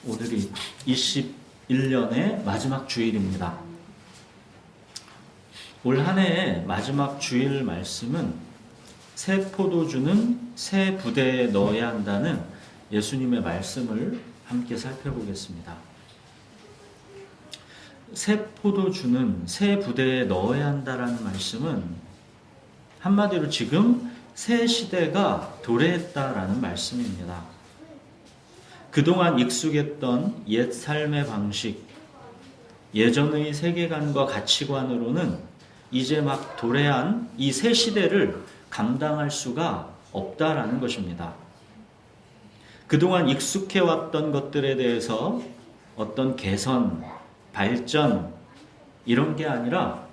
오늘이 21년의 마지막 주일입니다. 올 한 해의 마지막 주일 말씀은 새 포도주는 새 부대에 넣어야 한다는 예수님의 말씀을 함께 살펴보겠습니다. 새 포도주는 새 부대에 넣어야 한다라는 말씀은 한마디로 지금 새 시대가 도래했다라는 말씀입니다. 그동안 익숙했던 옛 삶의 방식, 예전의 세계관과 가치관으로는 이제 막 도래한 이 새 시대를 감당할 수가 없다라는 것입니다. 그동안 익숙해왔던 것들에 대해서 어떤 개선, 발전 이런 게 아니라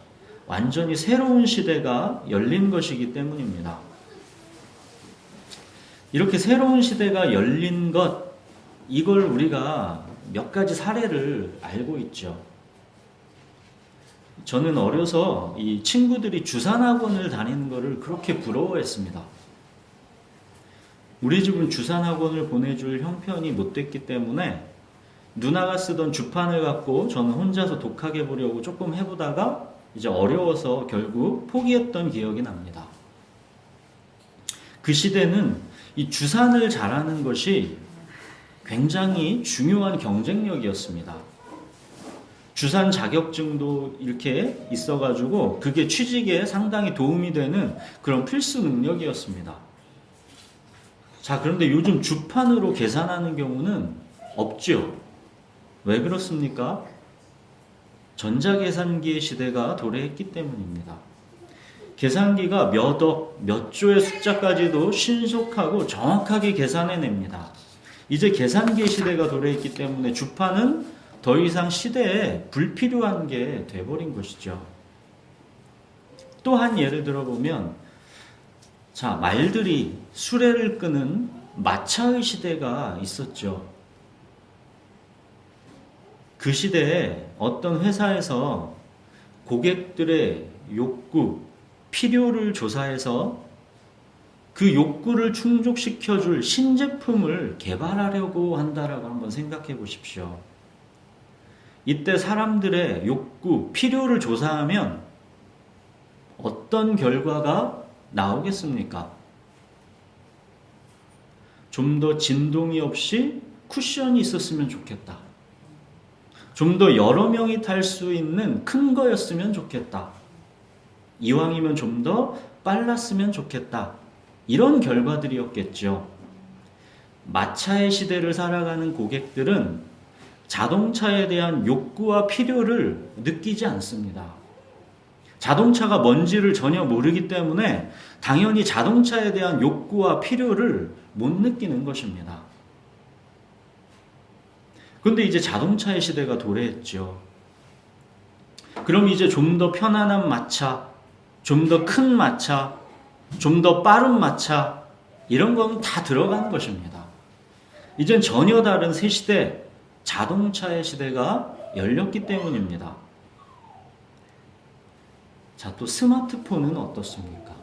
완전히 새로운 시대가 열린 것이기 때문입니다. 이렇게 새로운 시대가 열린 것, 이걸 우리가 몇 가지 사례를 알고 있죠. 저는 어려서 이 친구들이 주산학원을 다니는 것을 그렇게 부러워했습니다. 우리 집은 주산학원을 보내줄 형편이 못 됐기 때문에 누나가 쓰던 주판을 갖고 저는 혼자서 독학해 보려고 조금 해보다가 이제 어려워서 결국 포기했던 기억이 납니다. 그 시대는 이 주산을 잘하는 것이 굉장히 중요한 경쟁력이었습니다. 주산 자격증도 이렇게 있어가지고 그게 취직에 상당히 도움이 되는 그런 필수 능력이었습니다. 자, 그런데 요즘 주판으로 계산하는 경우는 없죠. 왜 그렇습니까? 전자계산기의 시대가 도래했기 때문입니다. 계산기가 몇 억, 몇 조의 숫자까지도 신속하고 정확하게 계산해냅니다. 이제 계산기의 시대가 도래했기 때문에 주판은 더 이상 시대에 불필요한 게 돼버린 것이죠. 또 한 예를 들어보면, 자, 말들이 수레를 끄는 마차의 시대가 있었죠. 그 시대에 어떤 회사에서 고객들의 욕구, 필요를 조사해서 그 욕구를 충족시켜줄 신제품을 개발하려고 한다라고 한번 생각해 보십시오. 이때 사람들의 욕구, 필요를 조사하면 어떤 결과가 나오겠습니까? 좀 더 진동이 없이 쿠션이 있었으면 좋겠다. 좀 더 여러 명이 탈 수 있는 큰 거였으면 좋겠다. 이왕이면 좀 더 빨랐으면 좋겠다. 이런 결과들이었겠죠. 마차의 시대를 살아가는 고객들은 자동차에 대한 욕구와 필요를 느끼지 않습니다. 자동차가 뭔지를 전혀 모르기 때문에 당연히 자동차에 대한 욕구와 필요를 못 느끼는 것입니다. 그런데 이제 자동차의 시대가 도래했죠. 그럼 이제 좀 더 편안한 마차, 좀 더 큰 마차, 좀 더 빠른 마차, 이런 건 다 들어가는 것입니다. 이젠 전혀 다른 새 시대, 자동차의 시대가 열렸기 때문입니다. 자, 또 스마트폰은 어떻습니까?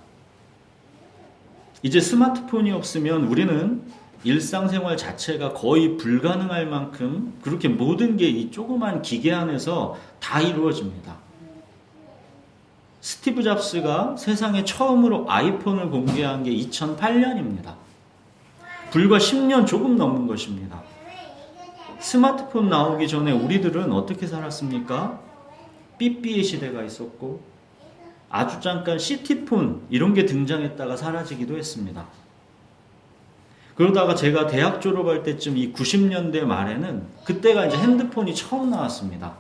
이제 스마트폰이 없으면 우리는 일상생활 자체가 거의 불가능할 만큼 그렇게 모든 게 이 조그만 기계 안에서 다 이루어집니다. 스티브 잡스가 세상에 처음으로 아이폰을 공개한 게 2008년입니다. 불과 10년 조금 넘은 것입니다. 스마트폰 나오기 전에 우리들은 어떻게 살았습니까? 삐삐의 시대가 있었고 아주 잠깐 시티폰 이런 게 등장했다가 사라지기도 했습니다. 그러다가 제가 대학 졸업할 때쯤 이 90년대 말에는 그때가 이제 핸드폰이 처음 나왔습니다.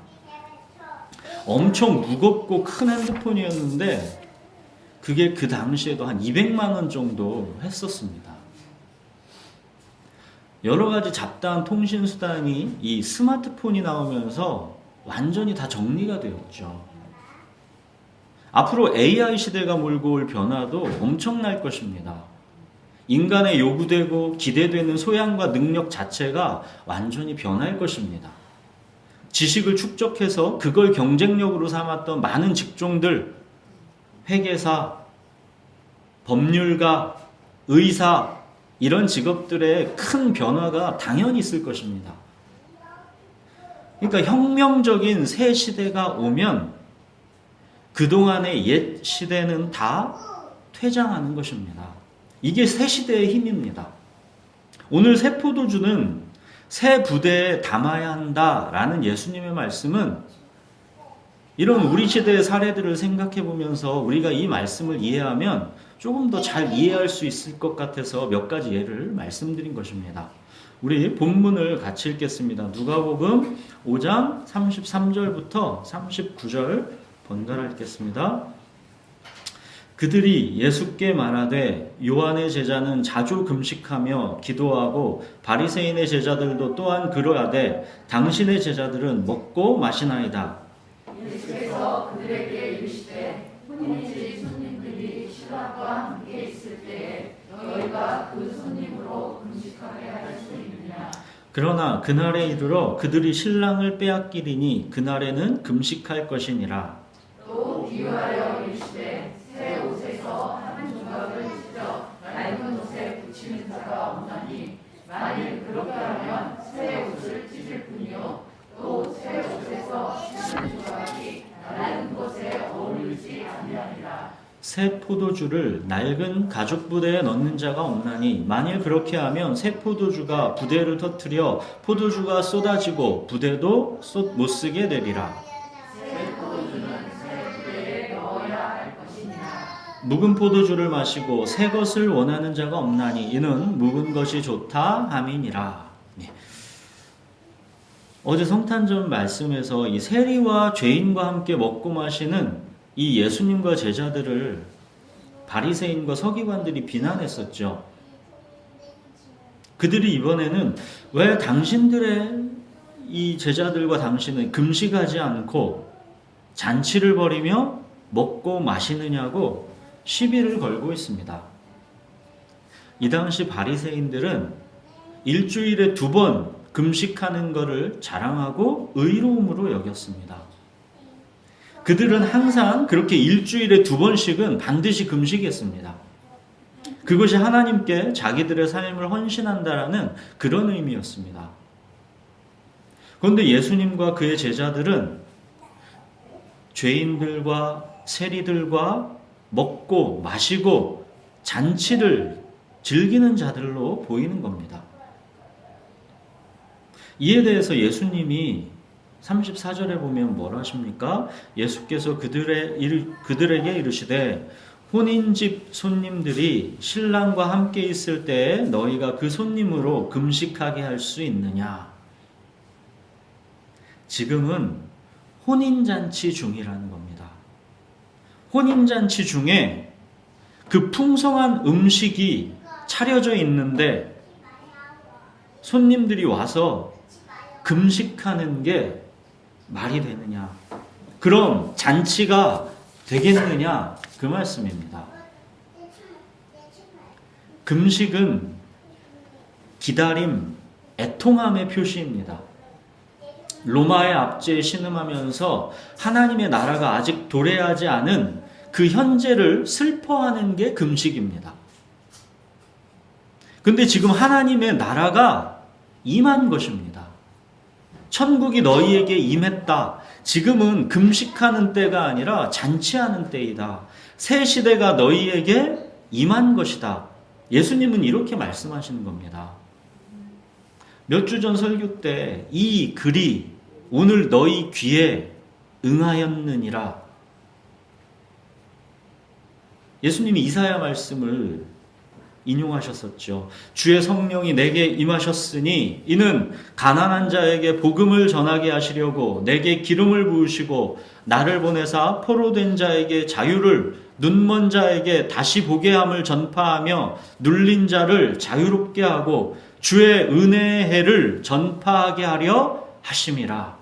엄청 무겁고 큰 핸드폰이었는데 그게 그 당시에도 한 200만 원 정도 했었습니다. 여러 가지 잡다한 통신 수단이 이 스마트폰이 나오면서 완전히 다 정리가 되었죠. 앞으로 AI 시대가 몰고 올 변화도 엄청날 것입니다. 인간의 요구되고 기대되는 소양과 능력 자체가 완전히 변할 것입니다. 지식을 축적해서 그걸 경쟁력으로 삼았던 많은 직종들, 회계사, 법률가, 의사, 이런 직업들의 큰 변화가 당연히 있을 것입니다. 그러니까 혁명적인 새 시대가 오면 그동안의 옛 시대는 다 퇴장하는 것입니다. 이게 새 시대의 힘입니다. 오늘 새 포도주는 새 부대에 담아야 한다라는 예수님의 말씀은 이런 우리 시대의 사례들을 생각해 보면서 우리가 이 말씀을 이해하면 조금 더 잘 이해할 수 있을 것 같아서 몇 가지 예를 말씀드린 것입니다. 우리 본문을 같이 읽겠습니다. 누가복음 5장 33절부터 39절 번갈아 읽겠습니다. 그들이 예수께 말하되 요한의 제자는 자주 금식하며 기도하고 바리새인의 제자들도 또한 그러하되 당신의 제자들은 먹고 마시나이다. 예수께서 그들에게 이르시되 혼인집 손님들이 신랑과 함께 있을 때에 너희가 그 손님으로 금식하게 할 수 있느냐. 그러나 그날에 이르러 그들이 신랑을 빼앗기리니 그날에는 금식할 것이니라. 또 비유하여 이르시되 새 옷에서 한 조각을 찢어 낡은 옷에 붙이는 자가 없나니 만일 그렇게 하면 새 옷을 찢을 뿐이요 또 새 옷에서 한 조각이 낡은 것에 어울리지 아니하리라. 새 포도주를 낡은 가죽 부대에 넣는 자가 없나니 만일 그렇게 하면 새 포도주가 부대를 터뜨려 포도주가 쏟아지고 부대도 못 쓰게 되리라. 새 포도주는 새 부대에 넣어야 할 것이니라. 묵은 포도주를 마시고 새 것을 원하는 자가 없나니 이는 묵은 것이 좋다 함이니라. 어제 성탄절 말씀에서 이 세리와 죄인과 함께 먹고 마시는 이 예수님과 제자들을 바리새인과 서기관들이 비난했었죠. 그들이 이번에는 왜 당신들의 이 제자들과 당신은 금식하지 않고 잔치를 벌이며 먹고 마시느냐고 시비를 걸고 있습니다. 이 당시 바리새인들은 일주일에 2번 금식하는 것을 자랑하고 의로움으로 여겼습니다. 그들은 항상 그렇게 일주일에 2번씩은 반드시 금식했습니다. 그것이 하나님께 자기들의 삶을 헌신한다라는 그런 의미였습니다. 그런데 예수님과 그의 제자들은 죄인들과 세리들과 먹고 마시고 잔치를 즐기는 자들로 보이는 겁니다. 이에 대해서 예수님이 34절에 보면 뭐라 하십니까? 예수께서 그들에게 이르시되 혼인집 손님들이 신랑과 함께 있을 때에 너희가 그 손님으로 금식하게 할 수 있느냐? 지금은 혼인잔치 중이라는 겁니다. 혼인잔치 중에 그 풍성한 음식이 차려져 있는데 손님들이 와서 금식하는 게 말이 되느냐? 그럼 잔치가 되겠느냐? 그 말씀입니다. 금식은 기다림, 애통함의 표시입니다. 로마의 압제에 신음하면서 하나님의 나라가 아직 도래하지 않은 그 현재를 슬퍼하는 게 금식입니다. 근데 지금 하나님의 나라가 임한 것입니다. 천국이 너희에게 임했다. 지금은 금식하는 때가 아니라 잔치하는 때이다. 새 시대가 너희에게 임한 것이다. 예수님은 이렇게 말씀하시는 겁니다. 몇 주 전 설교 때 이 글이 오늘 너희 귀에 응하였느니라. 예수님이 이사야 말씀을 인용하셨었죠. 주의 성령이 내게 임하셨으니 이는 가난한 자에게 복음을 전하게 하시려고 내게 기름을 부으시고 나를 보내사 포로된 자에게 자유를 눈먼 자에게 다시 보게 함을 전파하며 눌린 자를 자유롭게 하고 주의 은혜의 해를 전파하게 하려 하심이라.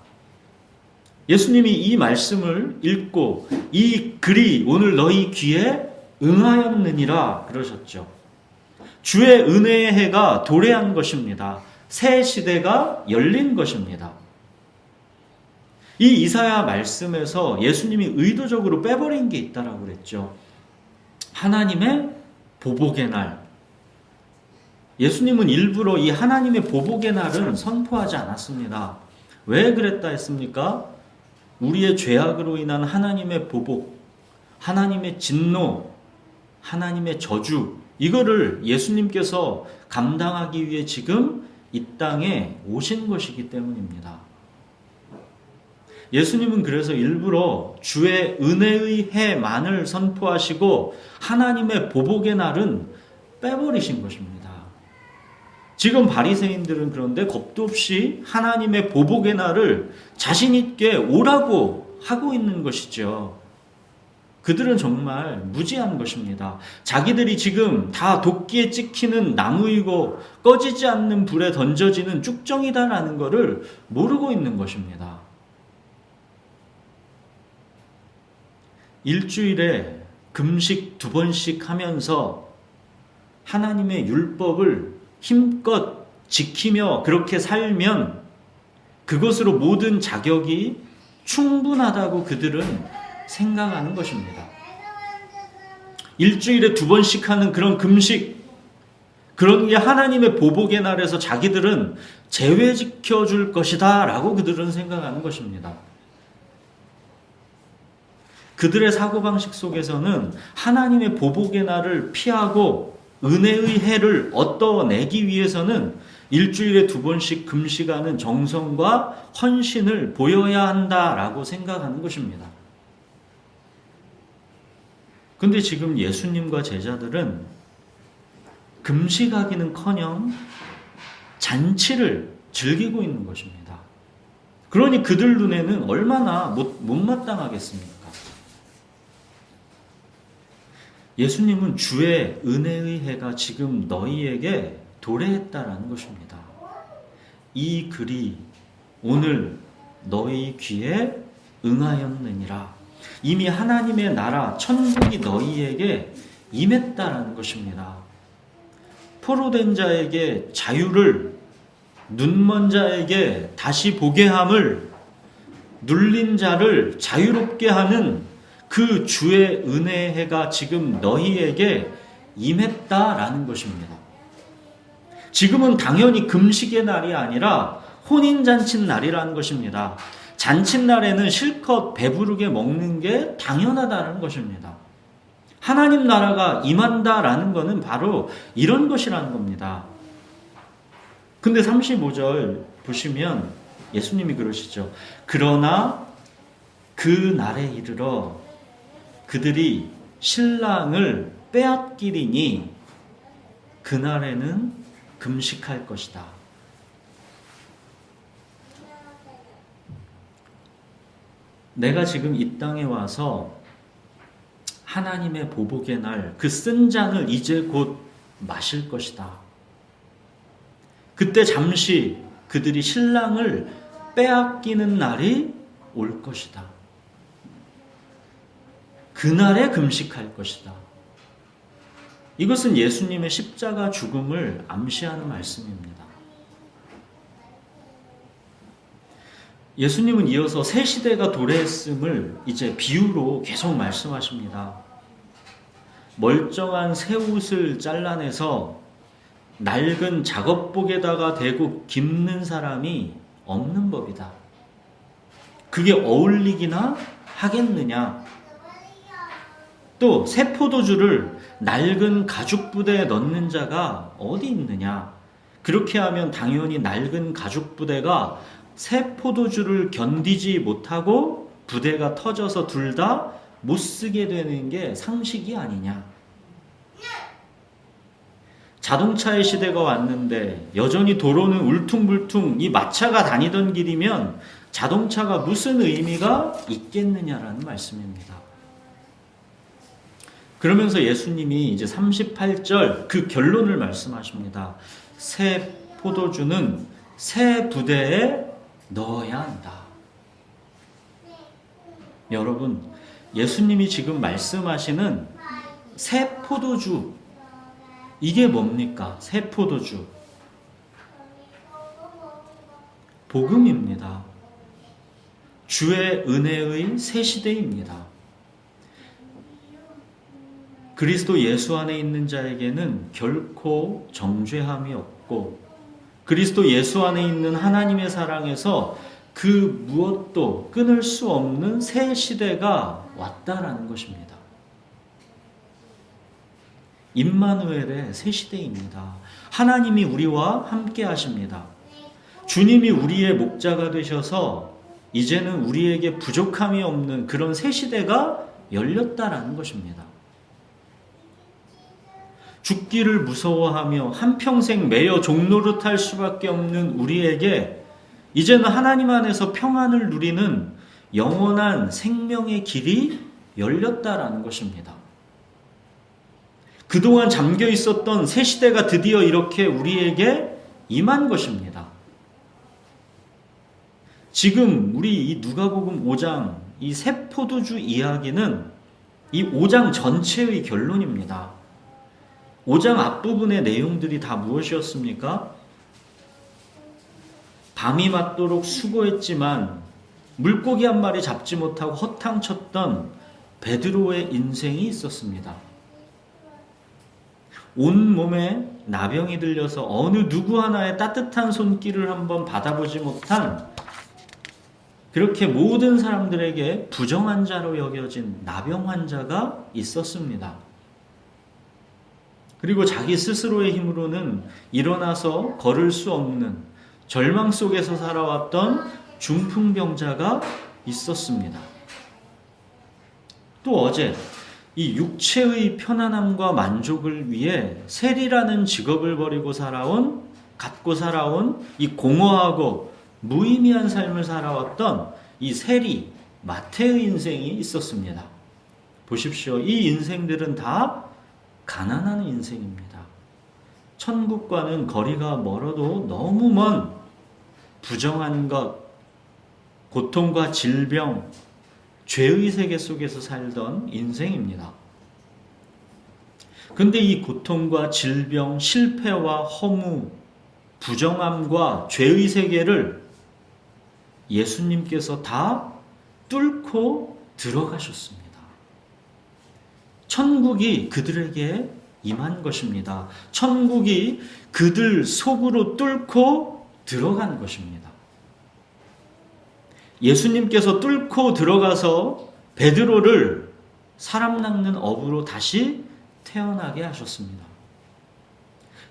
예수님이 이 말씀을 읽고 이 글이 오늘 너희 귀에 응하였느니라 그러셨죠. 주의 은혜의 해가 도래한 것입니다. 새 시대가 열린 것입니다. 이 이사야 말씀에서 예수님이 의도적으로 빼버린 게 있다라고 그랬죠. 하나님의 보복의 날. 예수님은 일부러 이 하나님의 보복의 날은 선포하지 않았습니다. 왜 그랬다 했습니까? 우리의 죄악으로 인한 하나님의 보복, 하나님의 진노, 하나님의 저주, 이거를 예수님께서 감당하기 위해 지금 이 땅에 오신 것이기 때문입니다. 예수님은 그래서 일부러 주의 은혜의 해만을 선포하시고 하나님의 보복의 날은 빼버리신 것입니다. 지금 바리새인들은 그런데 겁도 없이 하나님의 보복의 날을 자신 있게 오라고 하고 있는 것이죠. 그들은 정말 무지한 것입니다. 자기들이 지금 다 도끼에 찍히는 나무이고 꺼지지 않는 불에 던져지는 쭉정이다라는 것을 모르고 있는 것입니다. 일주일에 금식 2번씩 하면서 하나님의 율법을 힘껏 지키며 그렇게 살면 그것으로 모든 자격이 충분하다고 그들은 생각하는 것입니다. 일주일에 2번씩 하는 그런 금식, 그런 게 하나님의 보복의 날에서 자기들은 제외시켜 줄 것이다 라고 그들은 생각하는 것입니다. 그들의 사고방식 속에서는 하나님의 보복의 날을 피하고 은혜의 해를 얻어내기 위해서는 일주일에 2번씩 금식하는 정성과 헌신을 보여야 한다라고 생각하는 것입니다. 근데 지금 예수님과 제자들은 금식하기는커녕 잔치를 즐기고 있는 것입니다. 그러니 그들 눈에는 얼마나 못마땅하겠습니까? 예수님은 주의 은혜의 해가 지금 너희에게 도래했다라는 것입니다. 이 글이 오늘 너희 귀에 응하였느니라. 이미 하나님의 나라 천국이 너희에게 임했다라는 것입니다. 포로된 자에게 자유를, 눈먼 자에게 다시 보게 함을, 눌린 자를 자유롭게 하는 그 주의 은혜의 해가 지금 너희에게 임했다라는 것입니다. 지금은 당연히 금식의 날이 아니라 혼인잔치 날이라는 것입니다. 잔칫날에는 실컷 배부르게 먹는 게 당연하다는 것입니다. 하나님 나라가 임한다라는 것은 바로 이런 것이라는 겁니다. 근데 35절 보시면 예수님이 그러시죠. 그러나 그 날에 이르러 그들이 신랑을 빼앗기리니 그날에는 금식할 것이다. 내가 지금 이 땅에 와서 하나님의 보복의 날, 그 쓴 잔을 이제 곧 마실 것이다. 그때 잠시 그들이 신랑을 빼앗기는 날이 올 것이다. 그날에 금식할 것이다. 이것은 예수님의 십자가 죽음을 암시하는 말씀입니다. 예수님은 이어서 새 시대가 도래했음을 이제 비유로 계속 말씀하십니다. 멀쩡한 새 옷을 잘라내서 낡은 작업복에다가 대고 깁는 사람이 없는 법이다. 그게 어울리기나 하겠느냐? 또 새 포도주를 낡은 가죽 부대에 넣는 자가 어디 있느냐? 그렇게 하면 당연히 낡은 가죽 부대가 새 포도주를 견디지 못하고 부대가 터져서 둘 다 못 쓰게 되는 게 상식이 아니냐? 자동차의 시대가 왔는데 여전히 도로는 울퉁불퉁 이 마차가 다니던 길이면 자동차가 무슨 의미가 있겠느냐라는 말씀입니다. 그러면서 예수님이 이제 38절 그 결론을 말씀하십니다. 새 포도주는 새 부대에 넣어야 한다. 여러분, 예수님이 지금 말씀하시는 새 포도주, 이게 뭡니까? 새 포도주. 복음입니다. 주의 은혜의 새 시대입니다. 그리스도 예수 안에 있는 자에게는 결코 정죄함이 없고 그리스도 예수 안에 있는 하나님의 사랑에서 그 무엇도 끊을 수 없는 새 시대가 왔다라는 것입니다. 임마누엘의 새 시대입니다. 하나님이 우리와 함께 하십니다. 주님이 우리의 목자가 되셔서 이제는 우리에게 부족함이 없는 그런 새 시대가 열렸다라는 것입니다. 죽기를 무서워하며 한평생 매여 종노릇할 수밖에 없는 우리에게 이제는 하나님 안에서 평안을 누리는 영원한 생명의 길이 열렸다라는 것입니다. 그동안 잠겨 있었던 새 시대가 드디어 이렇게 우리에게 임한 것입니다. 지금 우리 이 누가복음 5장 이 새 포도주 이야기는 이 5장 전체의 결론입니다. 5장 앞부분의 내용들이 다 무엇이었습니까? 밤이 맞도록 수고했지만 물고기 한 마리 잡지 못하고 허탕쳤던 베드로의 인생이 있었습니다. 온몸에 나병이 들려서 어느 누구 하나의 따뜻한 손길을 한번 받아보지 못한 그렇게 모든 사람들에게 부정한 자로 여겨진 나병 환자가 있었습니다. 그리고 자기 스스로의 힘으로는 일어나서 걸을 수 없는 절망 속에서 살아왔던 중풍병자가 있었습니다. 또 어제 이 육체의 편안함과 만족을 위해 세리라는 직업을 갖고 살아온 이 공허하고 무의미한 삶을 살아왔던 이 세리 마태의 인생이 있었습니다. 보십시오. 이 인생들은 다 가난한 인생입니다. 천국과는 거리가 멀어도 너무 먼 부정한 것, 고통과 질병, 죄의 세계 속에서 살던 인생입니다. 근데 이 고통과 질병, 실패와 허무, 부정함과 죄의 세계를 예수님께서 다 뚫고 들어가셨습니다. 천국이 그들에게 임한 것입니다. 천국이 그들 속으로 뚫고 들어간 것입니다. 예수님께서 뚫고 들어가서 베드로를 사람 낚는 어부로 다시 태어나게 하셨습니다.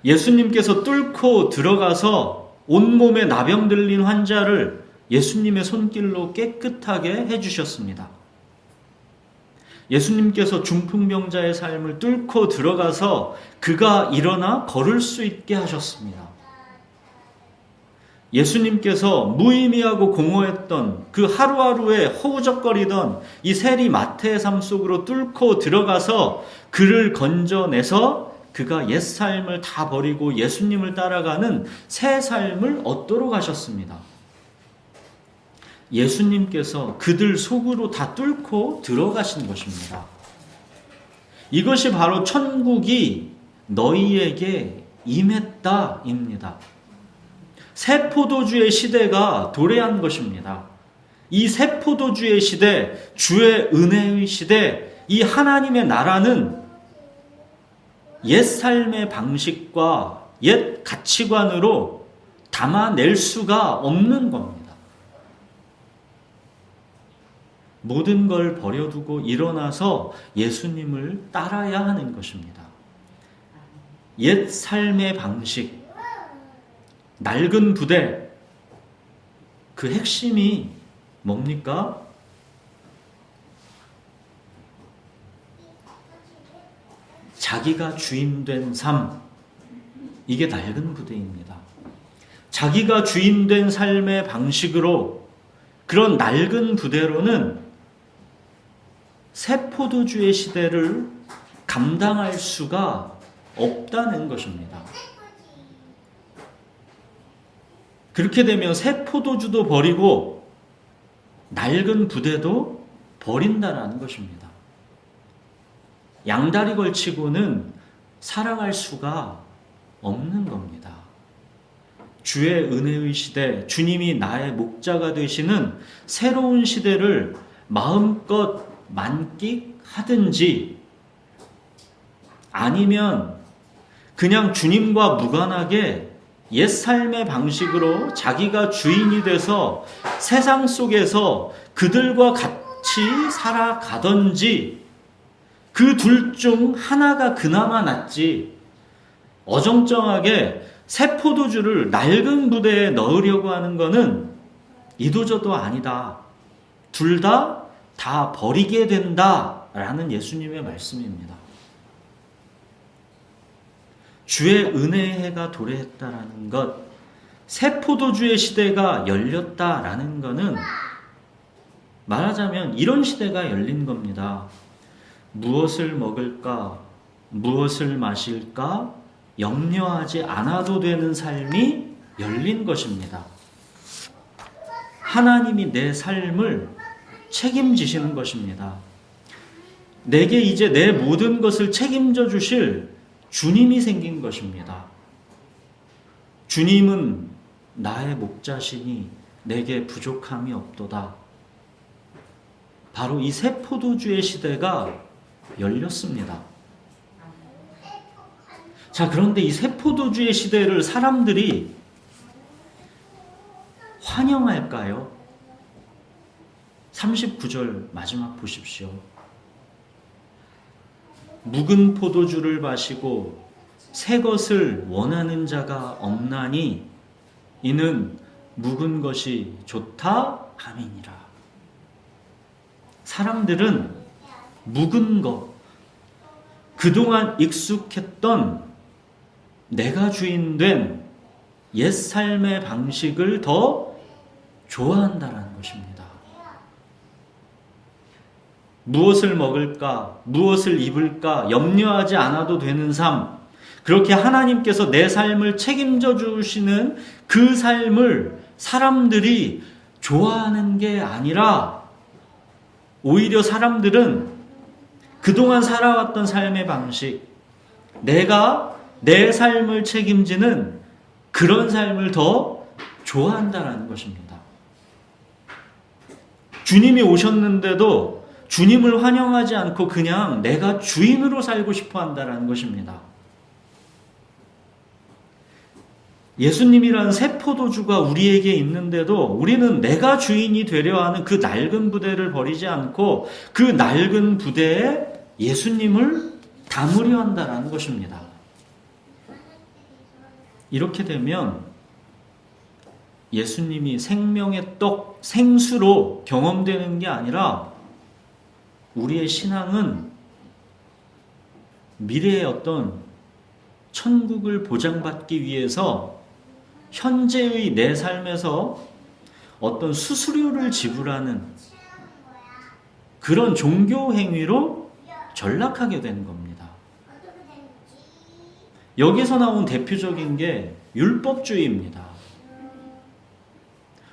예수님께서 뚫고 들어가서 온몸에 나병 들린 환자를 예수님의 손길로 깨끗하게 해주셨습니다. 예수님께서 중풍병자의 삶을 뚫고 들어가서 그가 일어나 걸을 수 있게 하셨습니다. 예수님께서 무의미하고 공허했던 그 하루하루에 허우적거리던 이 세리 마태의 삶 속으로 뚫고 들어가서 그를 건져내서 그가 옛 삶을 다 버리고 예수님을 따라가는 새 삶을 얻도록 하셨습니다. 예수님께서 그들 속으로 다 뚫고 들어가신 것입니다. 이것이 바로 천국이 너희에게 임했다입니다. 새 포도주의 시대가 도래한 것입니다. 이 새 포도주의 시대, 주의 은혜의 시대, 이 하나님의 나라는 옛 삶의 방식과 옛 가치관으로 담아낼 수가 없는 겁니다. 모든 걸 버려두고 일어나서 예수님을 따라야 하는 것입니다. 옛 삶의 방식, 낡은 부대, 그 핵심이 뭡니까? 자기가 주인된 삶, 이게 낡은 부대입니다. 자기가 주인된 삶의 방식으로 그런 낡은 부대로는 새 포도주의 시대를 감당할 수가 없다는 것입니다. 그렇게 되면 새 포도주도 버리고 낡은 부대도 버린다라는 것입니다. 양다리 걸치고는 살아갈 수가 없는 겁니다. 주의 은혜의 시대, 주님이 나의 목자가 되시는 새로운 시대를 마음껏 만끽하든지 아니면 그냥 주님과 무관하게 옛 삶의 방식으로 자기가 주인이 돼서 세상 속에서 그들과 같이 살아가든지 그 둘 중 하나가 그나마 낫지 어정쩡하게 새 포도주를 낡은 부대에 넣으려고 하는 것은 이도저도 아니다. 둘 다 버리게 된다라는 예수님의 말씀입니다. 주의 은혜의 해가 도래했다라는 것, 새 포도주의 시대가 열렸다라는 것은 말하자면 이런 시대가 열린 겁니다. 무엇을 먹을까, 무엇을 마실까 염려하지 않아도 되는 삶이 열린 것입니다. 하나님이 내 삶을 책임지시는 것입니다. 내게 이제 내 모든 것을 책임져 주실 주님이 생긴 것입니다. 주님은 나의 목자시니 내게 부족함이 없도다. 바로 이 새 포도주의 시대가 열렸습니다. 자, 그런데 이 새 포도주의 시대를 사람들이 환영할까요? 39절 마지막 보십시오. 묵은 포도주를 마시고 새 것을 원하는 자가 없나니 이는 묵은 것이 좋다 함이니라. 사람들은 묵은 것, 그동안 익숙했던 내가 주인 된 옛 삶의 방식을 더 좋아한다라는 것입니다. 무엇을 먹을까, 무엇을 입을까 염려하지 않아도 되는 삶, 그렇게 하나님께서 내 삶을 책임져 주시는 그 삶을 사람들이 좋아하는 게 아니라 오히려 사람들은 그동안 살아왔던 삶의 방식, 내가 내 삶을 책임지는 그런 삶을 더 좋아한다라는 것입니다. 주님이 오셨는데도 주님을 환영하지 않고 그냥 내가 주인으로 살고 싶어 한다는 것입니다. 예수님이라는 새 포도주가 우리에게 있는데도 우리는 내가 주인이 되려 하는 그 낡은 부대를 버리지 않고 그 낡은 부대에 예수님을 담으려 한다는 것입니다. 이렇게 되면 예수님이 생명의 떡, 생수로 경험되는 게 아니라 우리의 신앙은 미래의 어떤 천국을 보장받기 위해서 현재의 내 삶에서 어떤 수수료를 지불하는 그런 종교 행위로 전락하게 되는 겁니다. 여기서 나온 대표적인 게 율법주의입니다.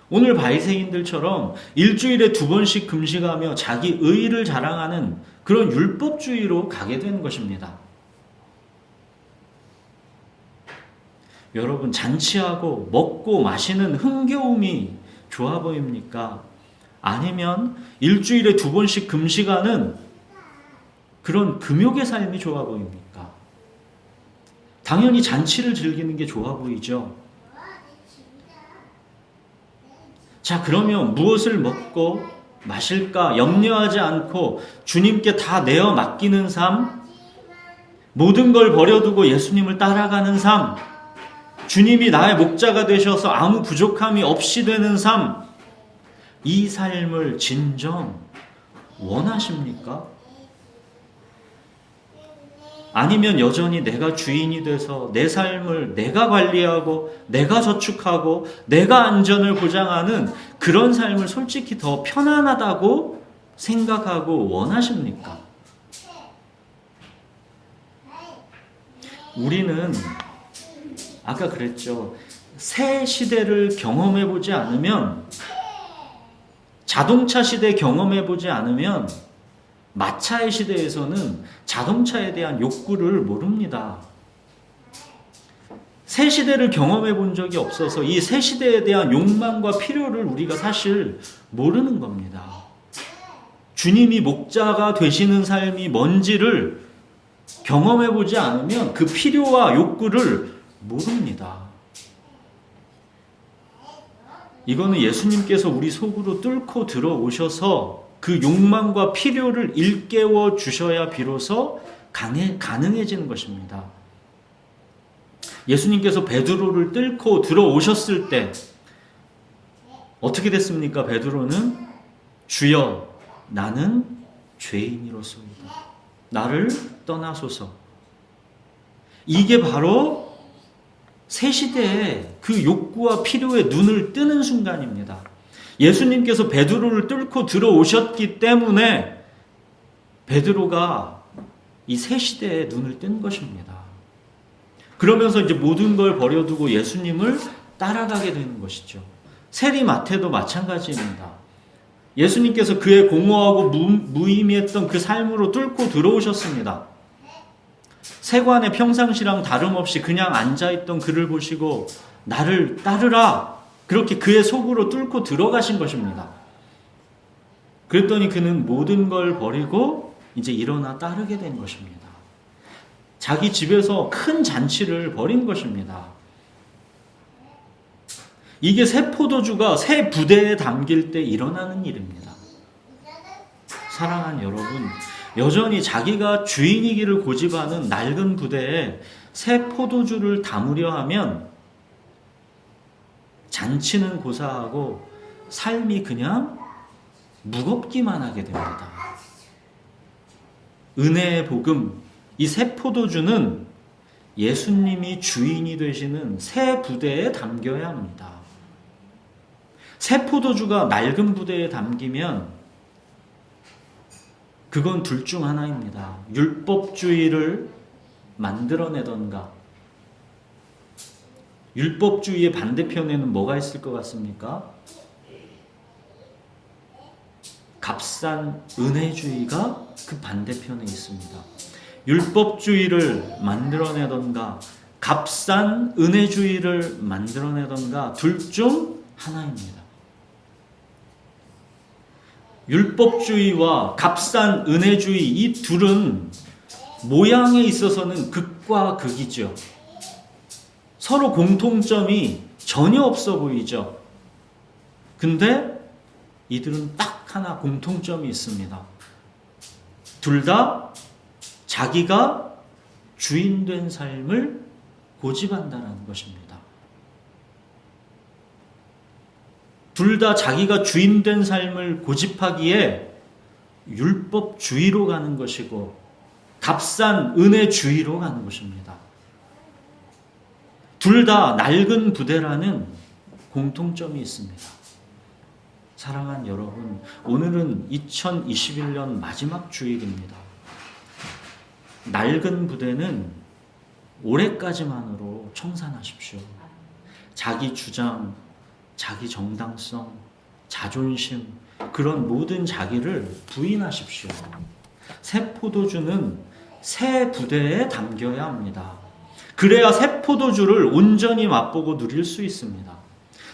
오늘 바리새인들처럼 일주일에 2번씩 금식하며 자기 의의를 자랑하는 그런 율법주의로 가게 되는 것입니다. 여러분, 잔치하고 먹고 마시는 흥겨움이 좋아 보입니까? 아니면 일주일에 2번씩 금식하는 그런 금욕의 삶이 좋아 보입니까? 당연히 잔치를 즐기는 게 좋아 보이죠. 자, 그러면 무엇을 먹고 마실까 염려하지 않고 주님께 다 내어 맡기는 삶, 모든 걸 버려두고 예수님을 따라가는 삶, 주님이 나의 목자가 되셔서 아무 부족함이 없이 되는 삶, 이 삶을 진정 원하십니까? 아니면 여전히 내가 주인이 돼서 내 삶을 내가 관리하고 내가 저축하고 내가 안전을 보장하는 그런 삶을 솔직히 더 편안하다고 생각하고 원하십니까? 우리는 아까 그랬죠. 새 시대를 경험해보지 않으면, 자동차 시대 경험해보지 않으면 마차의 시대에서는 자동차에 대한 욕구를 모릅니다. 새 시대를 경험해 본 적이 없어서 이 새 시대에 대한 욕망과 필요를 우리가 사실 모르는 겁니다. 주님이 목자가 되시는 삶이 뭔지를 경험해 보지 않으면 그 필요와 욕구를 모릅니다. 이거는 예수님께서 우리 속으로 뚫고 들어오셔서 그 욕망과 필요를 일깨워 주셔야 비로소 가능해지는 것입니다. 예수님께서 베드로를 뚫고 들어오셨을 때 어떻게 됐습니까? 베드로는 주여 나는 죄인이로소이다. 나를 떠나소서. 이게 바로 새 시대의 그 욕구와 필요에 눈을 뜨는 순간입니다. 예수님께서 베드로를 뚫고 들어오셨기 때문에 베드로가 이 새 시대에 눈을 뜬 것입니다. 그러면서 이제 모든 걸 버려두고 예수님을 따라가게 되는 것이죠. 세리마태도 마찬가지입니다. 예수님께서 그의 공허하고 무의미했던 그 삶으로 뚫고 들어오셨습니다. 세관의 평상시랑 다름없이 그냥 앉아있던 그를 보시고 나를 따르라, 그렇게 그의 속으로 뚫고 들어가신 것입니다. 그랬더니 그는 모든 걸 버리고 이제 일어나 따르게 된 것입니다. 자기 집에서 큰 잔치를 벌인 것입니다. 이게 새 포도주가 새 부대에 담길 때 일어나는 일입니다. 사랑하는 여러분, 여전히 자기가 주인이기를 고집하는 낡은 부대에 새 포도주를 담으려 하면 잔치는 고사하고 삶이 그냥 무겁기만 하게 됩니다. 은혜의 복음, 이 새 포도주는 예수님이 주인이 되시는 새 부대에 담겨야 합니다. 새 포도주가 낡은 부대에 담기면 그건 둘 중 하나입니다. 율법주의를 만들어내던가. 율법주의의 반대편에는 뭐가 있을 것 같습니까? 값싼 은혜주의가 그 반대편에 있습니다. 율법주의를 만들어내던가 값싼 은혜주의를 만들어내던가 둘 중 하나입니다. 율법주의와 값싼 은혜주의, 이 둘은 모양에 있어서는 극과 극이죠. 서로 공통점이 전혀 없어 보이죠. 근데 이들은 딱 하나 공통점이 있습니다. 둘 다 자기가 주인된 삶을 고집한다는 것입니다. 둘 다 자기가 주인된 삶을 고집하기에 율법주의로 가는 것이고 값싼 은혜주의로 가는 것입니다. 둘 다 낡은 부대라는 공통점이 있습니다. 사랑하는 여러분, 오늘은 2021년 마지막 주일입니다. 낡은 부대는 올해까지만으로 청산하십시오. 자기 주장, 자기 정당성, 자존심, 그런 모든 자기를 부인하십시오. 새 포도주는 새 부대에 담겨야 합니다. 그래야 새 포도주를 온전히 맛보고 누릴 수 있습니다.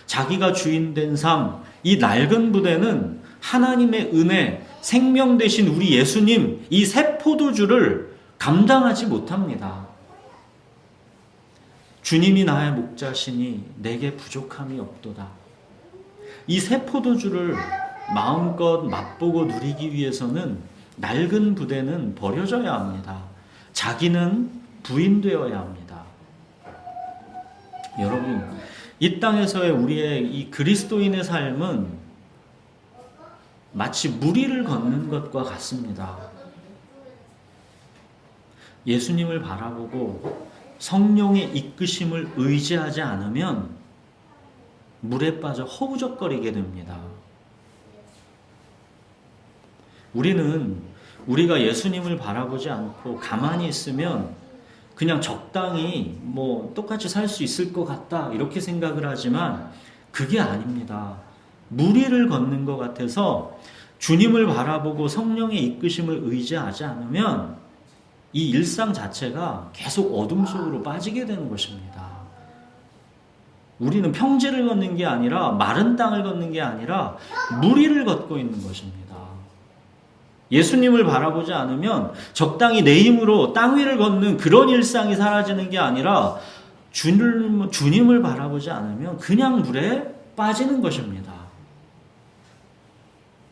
자기가 주인된 삶, 이 낡은 부대는 하나님의 은혜, 생명 되신 우리 예수님, 이 새 포도주를 감당하지 못합니다. 주님이 나의 목자시니 내게 부족함이 없도다. 이 새 포도주를 마음껏 맛보고 누리기 위해서는 낡은 부대는 버려져야 합니다. 자기는 부인되어야 합니다. 여러분, 이 땅에서의 우리의 이 그리스도인의 삶은 마치 무리를 걷는 것과 같습니다. 예수님을 바라보고 성령의 이끄심을 의지하지 않으면 물에 빠져 허우적거리게 됩니다. 우리가 예수님을 바라보지 않고 가만히 있으면 그냥 적당히 똑같이 살 수 있을 것 같다 이렇게 생각을 하지만 그게 아닙니다. 무리를 걷는 것 같아서 주님을 바라보고 성령의 이끄심을 의지하지 않으면 이 일상 자체가 계속 어둠 속으로 빠지게 되는 것입니다. 우리는 평지를 걷는 게 아니라 마른 땅을 걷는 게 아니라 무리를 걷고 있는 것입니다. 예수님을 바라보지 않으면 적당히 내 힘으로 땅 위를 걷는 그런 일상이 사라지는 게 아니라 주님을 바라보지 않으면 그냥 물에 빠지는 것입니다.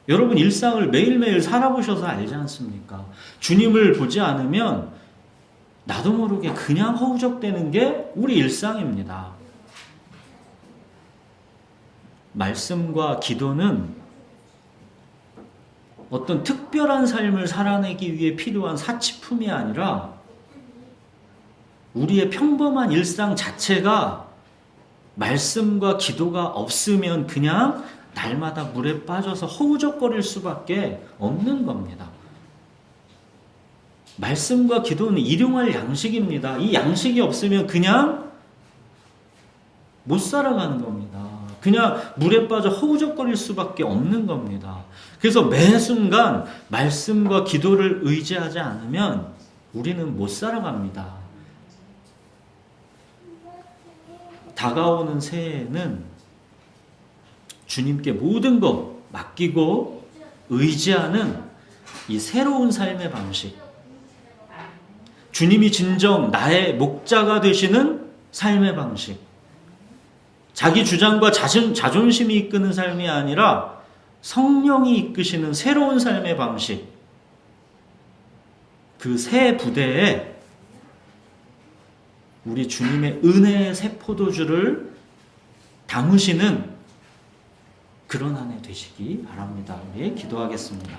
여러분 일상을 매일매일 살아보셔서 알지 않습니까? 주님을 보지 않으면 나도 모르게 그냥 허우적대는 게 우리 일상입니다. 말씀과 기도는 어떤 특별한 삶을 살아내기 위해 필요한 사치품이 아니라 우리의 평범한 일상 자체가 말씀과 기도가 없으면 그냥 날마다 물에 빠져서 허우적거릴 수밖에 없는 겁니다. 말씀과 기도는 일용할 양식입니다. 이 양식이 없으면 그냥 못 살아가는 겁니다. 그냥 물에 빠져 허우적거릴 수밖에 없는 겁니다. 그래서 매 순간 말씀과 기도를 의지하지 않으면 우리는 못 살아갑니다. 다가오는 새해에는 주님께 모든 것 맡기고 의지하는 이 새로운 삶의 방식, 주님이 진정 나의 목자가 되시는 삶의 방식, 자기 주장과 자존심이 이끄는 삶이 아니라 성령이 이끄시는 새로운 삶의 방식, 그 새 부대에 우리 주님의 은혜의 새 포도주를 담으시는 그런 한 해 되시기 바랍니다. 우리 기도하겠습니다.